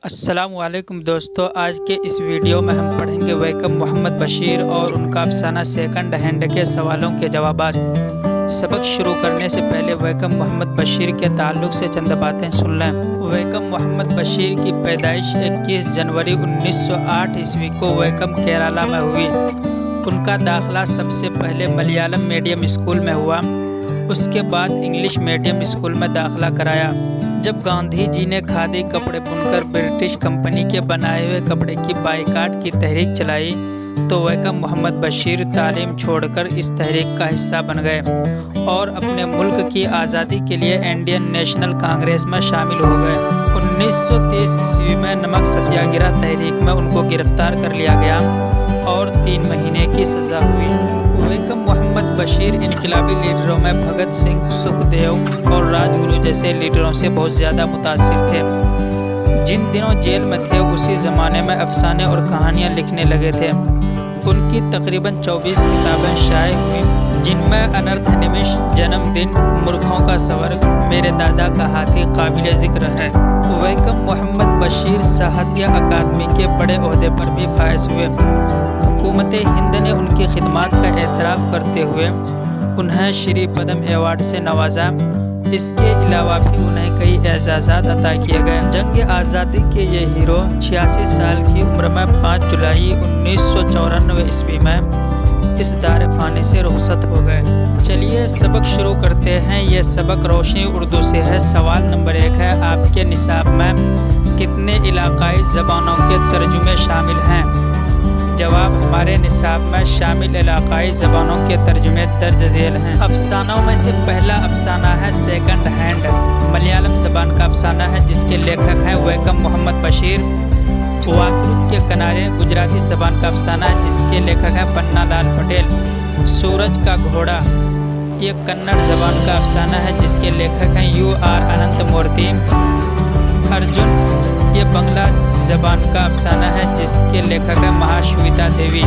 अस्सलामुअलैकुम दोस्तों, आज के इस वीडियो में हम पढ़ेंगे वैकम मोहम्मद बशीर और उनका अफसाना सेकंड हैंड के सवालों के जवाबात। सबक शुरू करने से पहले वैकम मोहम्मद बशीर के ताल्लुक से चंद बातें सुन लें। वैकम मोहम्मद बशीर की पैदाइश 21 जनवरी 1908 ईस्वी को वैकम केरला में हुई। उनका दाखिला सबसे पहले मलयालम मीडियम स्कूल में हुआ, उसके बाद इंग्लिश मीडियम स्कूल में दाखिला कराया। जब गांधी जी ने खादी कपड़े बुनकर ब्रिटिश कंपनी के बनाए हुए कपड़े की बाइकाट की तहरीक चलाई तो वैकम मोहम्मद बशीर तालीम छोड़कर इस तहरीक का हिस्सा बन गए और अपने मुल्क की आज़ादी के लिए इंडियन नेशनल कांग्रेस में शामिल हो गए। 1930 ईस्वी में नमक सत्याग्रह तहरीक में उनको गिरफ्तार कर लिया गया और 3 महीने की सज़ा हुई। वैकम मोहम्मद बशीर इनकलाबी लीडरों में भगत सिंह, सुखदेव और राजगुरु जैसे लीडरों से बहुत ज़्यादा मुतासिर थे। जिन दिनों जेल में थे उसी ज़माने में अफसाने और कहानियाँ लिखने लगे थे। उनकी तकरीबन 24 किताबें शाये हुई, जिनमें अनर्थ निमिष, जन्मदिन, मूर्खों का स्वर्ग, मेरे दादा का हाथी काबिल ज़िक्र है। वैकम मोहम्मद बशीर साहित्य अकादमी के बड़े ओहदे पर भी फायज हुए। हुकूमत हिंद ने उनकी खिदमात का एतराफ़ करते हुए उन्हें श्री पद्म अवार्ड से नवाजा। इसके अलावा भी उन्हें कई एजाज़ात अता किए गए। जंग आज़ादी के ये हीरो 86 साल की उम्र में 5 जुलाई 1994 ईस्वी में इस दार फ़ानी से रुखसत हो गए। चलिए सबक शुरू करते हैं। ये सबक रोशनी उर्दू से है। सवाल नंबर 1 है, आपके निसाब में कितने इलाकाई ज़बानों के तर्जुमे शामिल हैं? जवाब, हमारे निसाब में शामिल इलाकाई ज़बानों के तर्जुमे दर्ज झेल हैं। अफसानों में से पहला अफसाना है सेकंड हैंड। मलयालम ज़बान का अफसाना है जिसके लेखक हैं वैकम मोहम्मद बशीर। वातुरुक के किनारे गुजराती ज़बान का अफसाना है जिसके लेखक हैं पन्ना लाल पटेल। सूरज का घोड़ा ये कन्नड़ ज़बान का अफसाना है जिसके लेखक हैं U.R. अनंत मूर्ति। अर्जुन ये बंगला ज़बान का अफसाना है जिसके लेखक है महाश्वेता देवी।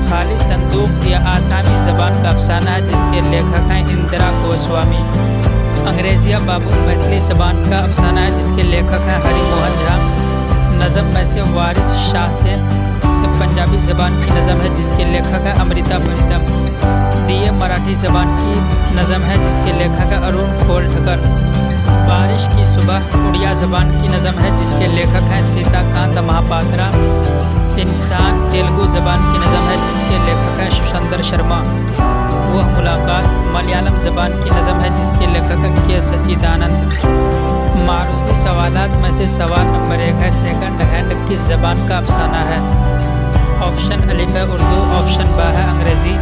खाली संदूक या आसामी ज़बान का अफसाना है जिसके लेखक हैं इंदिरा गोस्वामी। अंग्रेजिया बाबू मैथिली ज़बान का अफसाना है जिसके लेखक हैं हरि मोहन झा। नज़म में से वारिस शाह से पंजाबी ज़बान की नज़म है जिसके लेखक है अमृता प्रीतम। दिए मराठी ज़बान की नज़म है जिसके लेखक है अरुण खोलठकर। बारिश की सुबह उड़िया ज़बान की नज़म है जिसके लेखक हैं सीताकांत महापात्रा। इंसान तेलुगु ज़बान की नज़म है जिसके लेखक हैं सुशंदर शर्मा। वह मुलाकात मलयालम ज़बान की नज़म है जिसके लेखक हैं के सच्चिदानंद। मारूजी सवालात में से सवाल नंबर 1 है, सेकंड हैंड किस ज़बान का अफसाना है? ऑप्शन अलिफ है उर्दू, ऑप्शन बा है अंग्रेज़ी,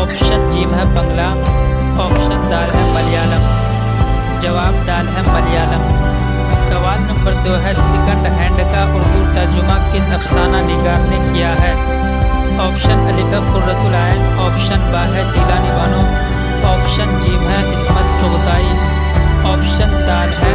ऑप्शन जीम है बंगला, ऑप्शन दाल है मलयालम। जवाब दाल है मलयालम। सवाल नंबर 2 है, सेकंड हैंड का उर्दू तर्जुमा किस अफसाना निगार ने किया है? ऑप्शन अलिफ है कुर्रतुल आइन, ऑप्शन बा है जीलानी बानो, ऑप्शन जीम है इस्मत चुगताई, ऑप्शन दाल है